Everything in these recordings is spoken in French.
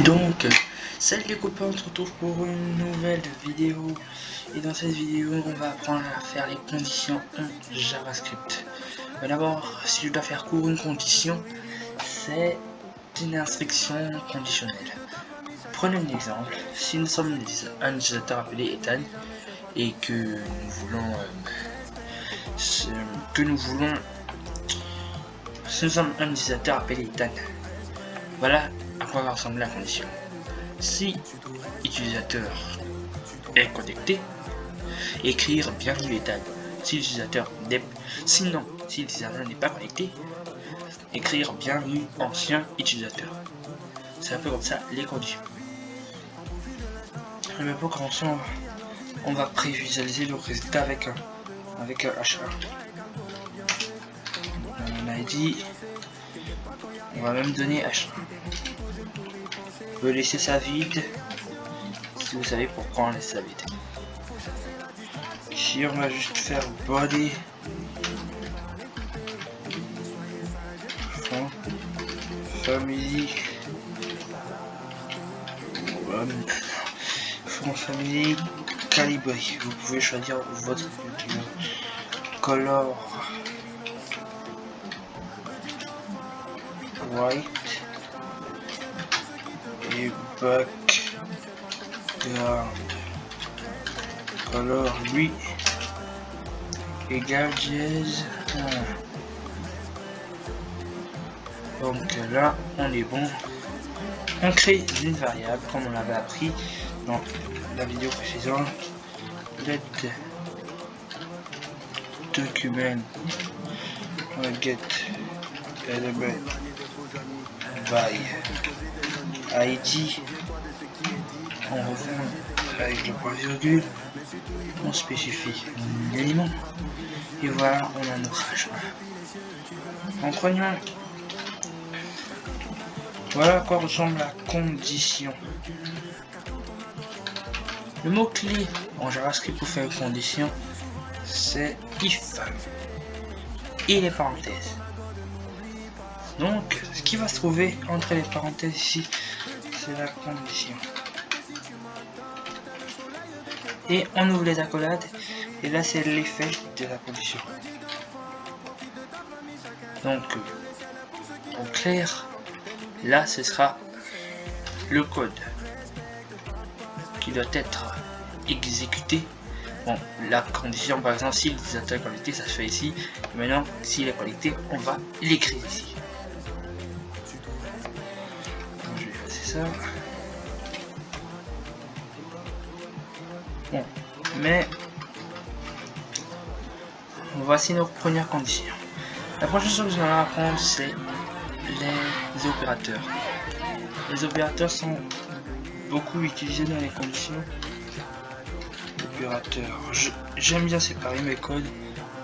Donc, salut les copains, on se retrouve pour une nouvelle vidéo. Et dans cette vidéo, on va apprendre à faire les conditions en JavaScript. Mais d'abord, si je dois faire court, une condition, c'est une instruction conditionnelle. Prenons un exemple. Si nous sommes un utilisateur appelé Ethan et que nous voulons si nous sommes un utilisateur appelé Ethan, voilà à quoi va ressembler la condition. Si l'utilisateur est connecté, écrire bienvenue Ethan. Si l'utilisateur sinon, si l'utilisateur n'est pas connecté, écrire bienvenue ancien utilisateur. C'est un peu comme ça les conditions. Mais pour commencer, on va prévisualiser le résultat avec un H1. On a dit, on va même donner H1. On peut laisser ça vide si vous savez pourquoi on laisse ça vide. Ici on va juste faire body family family calibré. Vous pouvez choisir votre color white et background color lui égale dièse 1. Donc là on est bon. On crée une variable comme on l'avait appris dans la vidéo précédente. Let document get element by id. On revient avec le point virgule, on spécifie l'élément et voilà, on a notre H1. En prenant, voilà à quoi ressemble la condition. Le mot clé en JavaScript pour faire une condition, c'est if et les parenthèses. Donc, ce qui va se trouver entre les parenthèses ici, c'est la condition. Et on ouvre les accolades, et là c'est l'effet de la condition. Donc, en clair, là ce sera le code qui doit être exécuté. Bon, la condition par exemple, si l'utilisateur est connecté, ça se fait ici. Et maintenant, s'il est connecté, on va l'écrire ici. Donc, je vais effacer ça. Bon, mais voici nos premières conditions. La prochaine chose que nous allons apprendre, c'est les opérateurs. Les opérateurs sont beaucoup utilisés dans les conditions. Opérateurs. J'aime bien séparer mes codes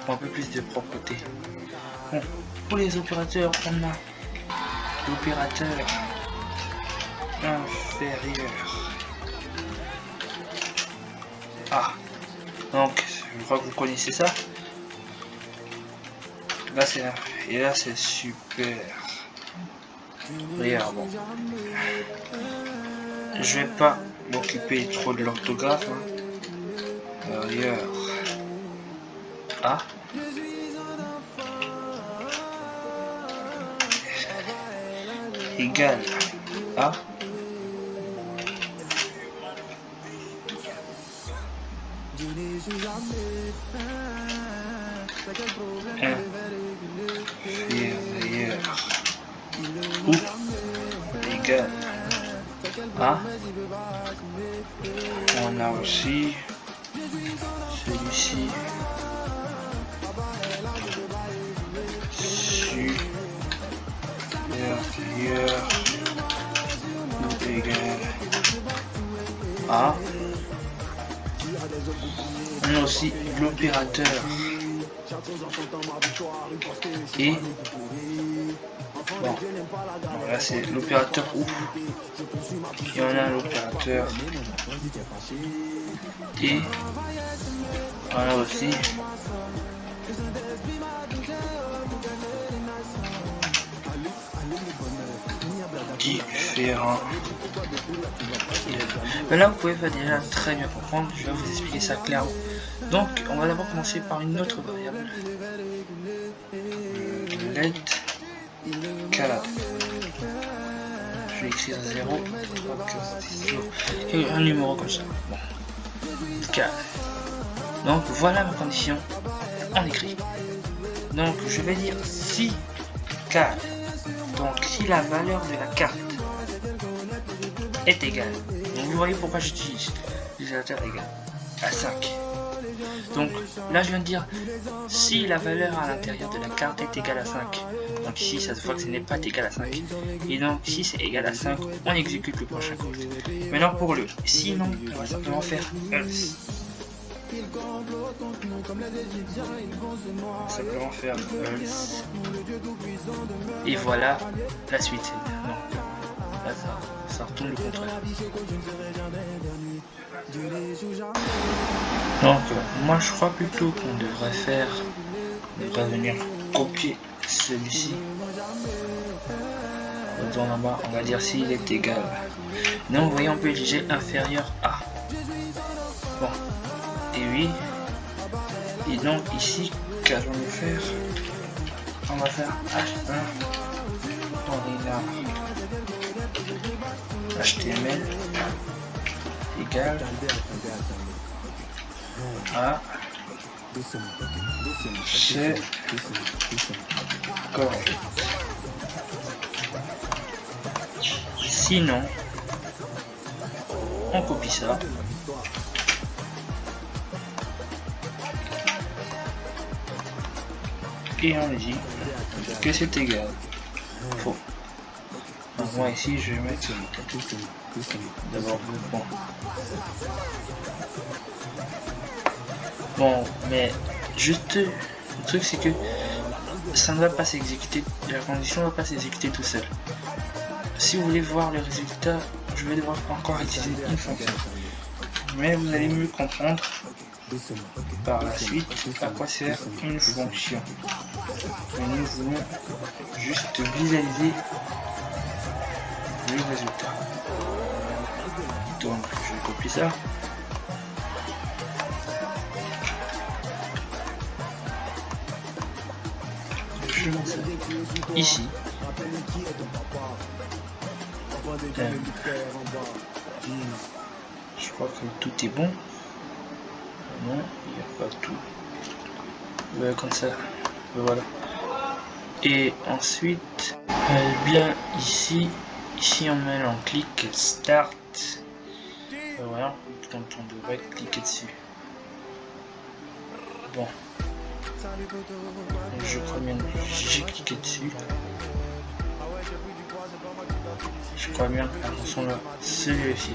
pour un peu plus de propreté. Bon, pour les opérateurs, on a l'opérateur inférieur. Ah, donc je crois que vous connaissez ça. Là c'est là, et là c'est super. Regarde, bon. Je vais pas m'occuper trop de l'orthographe. Inférieur. Ah. Égal à. Inférieur ou égal à. On a aussi celui-ci supérieur ou égal à. On a aussi l'opérateur et bon, là c'est l'opérateur ou, et on a l'opérateur et on a aussi différents. Mais là, vous pouvez pas déjà très bien comprendre, je vais vous expliquer ça clairement. Donc, on va d'abord commencer par une autre variable. Let calade. Je vais écrire 0, 3, 4, 6, et un numéro comme ça. Bon. Calade. Donc, voilà ma condition en écrit. Donc, je vais dire si calade. Donc, si la valeur de la carte est égale. Donc, vous voyez pourquoi j'utilise l'utilisateur égal à 5. Donc là je viens de dire si la valeur à l'intérieur de la carte est égale à 5. Donc ici ça se voit que ce n'est pas égal à 5. Et donc si c'est égal à 5, on exécute le prochain code. Maintenant pour le sinon, on va simplement faire else. On va simplement faire else. Et voilà la suite. Non. Là ça retourne le contraire. Donc moi je crois plutôt qu'on devrait venir copier celui-ci. En bas, on va dire s'il est égal. Donc vous voyez on peut utiliser inférieur à. Bon. Et oui. Et donc ici qu'allons-nous faire? On va faire H1. On est là. HTML égale à c'est correct. Sinon, on copie ça. Et on dit que c'est égal. Faux. Donc moi ici je vais mettre d'abord le point. Bon, mais juste le truc c'est que ça ne va pas s'exécuter, la condition ne va pas s'exécuter tout seul. Si vous voulez voir le résultat, je vais devoir encore utiliser une fonction. Mais vous allez mieux comprendre par la suite à quoi sert une fonction. Et nous voulons juste visualiser le résultat. Donc je vais copier ça. Je mets ça ici. Je crois que tout est bon. Non, il n'y a pas tout. Comme ça. Voilà. Et ensuite, bien ici on met en clic start. Voilà, donc on devrait cliquer dessus. Bon. Je crois bien que j'ai cliqué dessus. Je crois bien que la chanson là, celui-ci.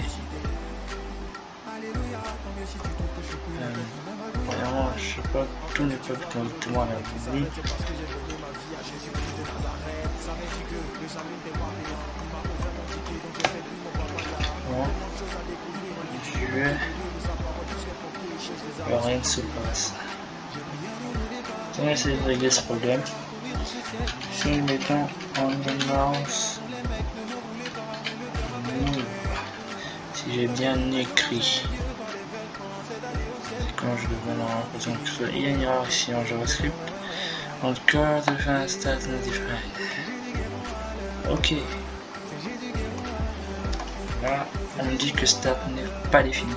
Vraiment, je sais pas, tout n'est pas correctement à la vie. Bon. Je vais. Rien ne se passe. On va essayer de régler ce problème. Si nous mettons en mouse, si j'ai bien écrit, c'est quand je devrais l'impression que il y a une erreur ici en JavaScript. On code the stat not defined. Ok. Là, on me dit que stat n'est pas défini.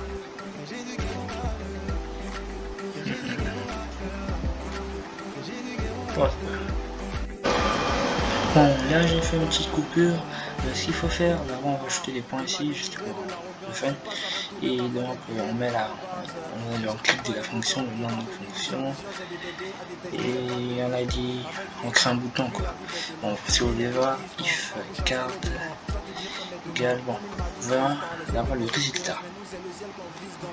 Bon, là j'ai fait une petite coupure. Ce qu'il faut faire, d'abord on va ajouter des points ici juste pour le fun. Et donc on met là, on clique de la fonction, le nom de la fonction. Et on a dit, on crée un bouton quoi. Bon, si vous voulez voir, if card égale, bon, voilà d'avoir le résultat.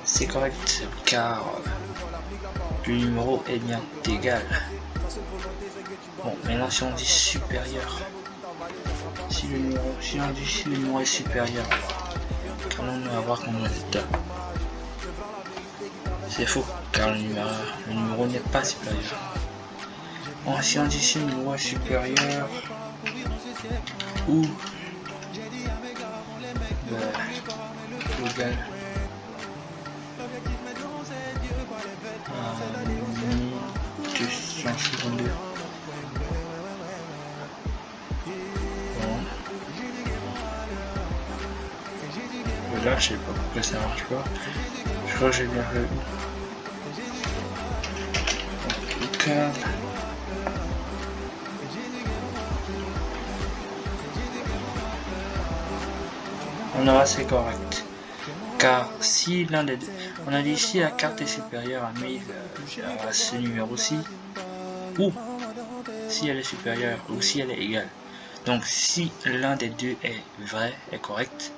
C'est correct car le numéro est bien égal. Bon, maintenant si on dit supérieur, si on dit si le numéro est supérieur, comment on va avoir comme résultat? C'est faux, car le numéro n'est pas supérieur. Bon, si on dit si le numéro est supérieur, ou égal à 1252. Bon. Là, je sais pas pourquoi ça marche pas. Je crois que j'ai bien fait. Donc, on aura c'est correct. Car si l'un des deux, on a dit ici la carte est supérieure à 1000 à ce numéro-ci, ou si elle est supérieure, ou si elle est égale. Donc si l'un des deux est vrai, est correct,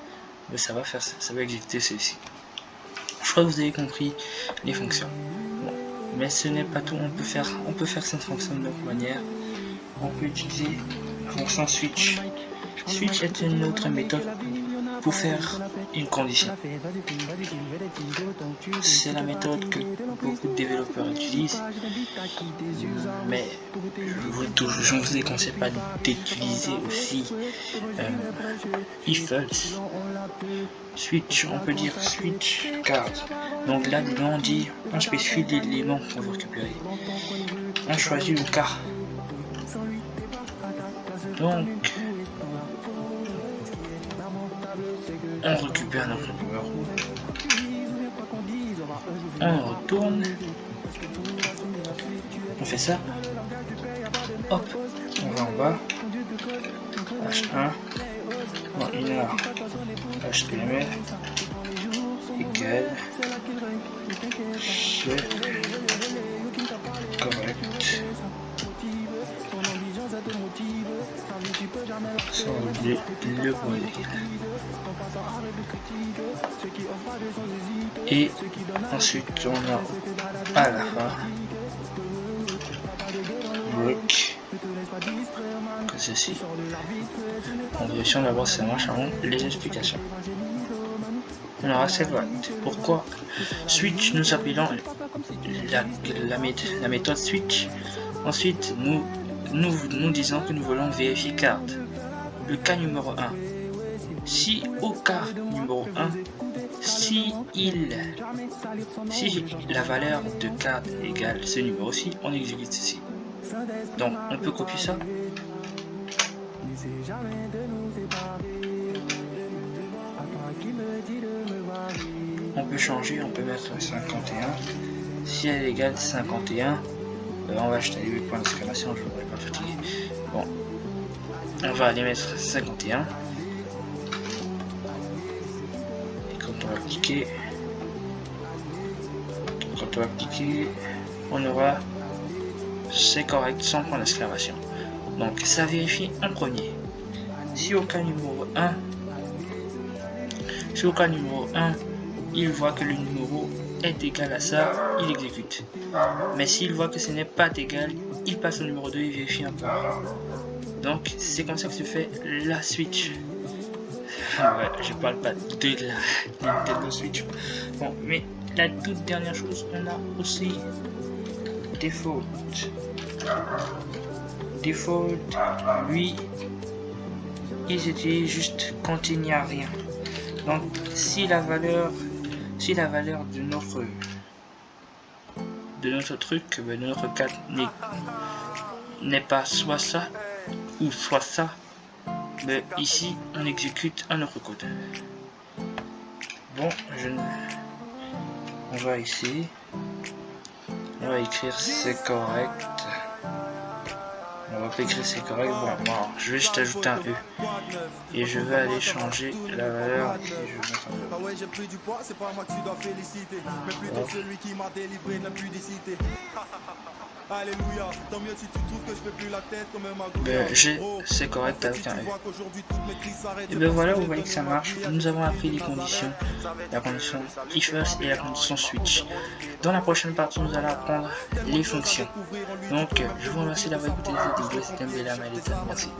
ça va exécuter celui-ci. Je crois que vous avez compris les fonctions. Bon, mais ce n'est pas tout, on peut faire cette fonction de d'autres manières. On peut utiliser la fonction switch. Switch est une autre méthode pour faire une condition. C'est la méthode que beaucoup de développeurs utilisent, mais je vous déconseille pas d'utiliser aussi if else. Switch, on peut dire switch card. Donc là dedans on dit, on spécifie l'élément qu'on veut récupérer. On choisit le cas. Donc on récupère notre numéro, on retourne, on fait ça, hop, on va en bas, H1, bon, inner HTML égale c'est correct, sans oublier le modèle. Et ensuite on a à la fin bloc que ceci. On vérifie d'abord si ça marche avant les explications. On aura cette boîte. Pourquoi switch? Nous appelons la méthode switch. Ensuite nous disons que nous voulons vérifier carte. Le cas numéro 1. Si au cas numéro 1, si la valeur de carte égale ce numéro-ci, on exécute ceci. Donc on peut copier ça. On peut changer, on peut mettre 51. Si elle égale 51, on va acheter les 8 points d'exclamation, je ne voudrais pas fatiguer. Bon, on va aller mettre 51. Et quand on va cliquer, on aura c'est correct sans point d'exclamation. Donc ça vérifie en premier. Si au cas numéro 1, il voit que le numéro est égal à ça, il exécute. Mais s'il voit que ce n'est pas égal, il passe au numéro 2 et vérifie encore. Donc c'est comme ça que se fait la switch. Ouais, je parle pas de la Nintendo Switch. Bon, mais la toute dernière chose, on a aussi default. Default, lui, il s'utilise juste quand il n'y a rien. Donc si la valeur de notre truc, de notre carte n'est pas soit ça ou soit ça, mais ici on exécute un autre code. Bon, on va ici, on va écrire c'est correct. On va pas écrire c'est correct. Bon, alors, je vais juste ajouter un E et je vais aller changer la valeur. Et je Alléluia, tant mieux si tu trouves que je fais plus la tête comme un c'est correct avec un E. Et ben voilà, vous voyez que ça marche. Nous avons appris les conditions, la condition if else et la condition switch. Dans la prochaine partie, nous allons apprendre les fonctions. Donc, je vous remercie d'avoir écouté cette vidéo. C'était un bel merci.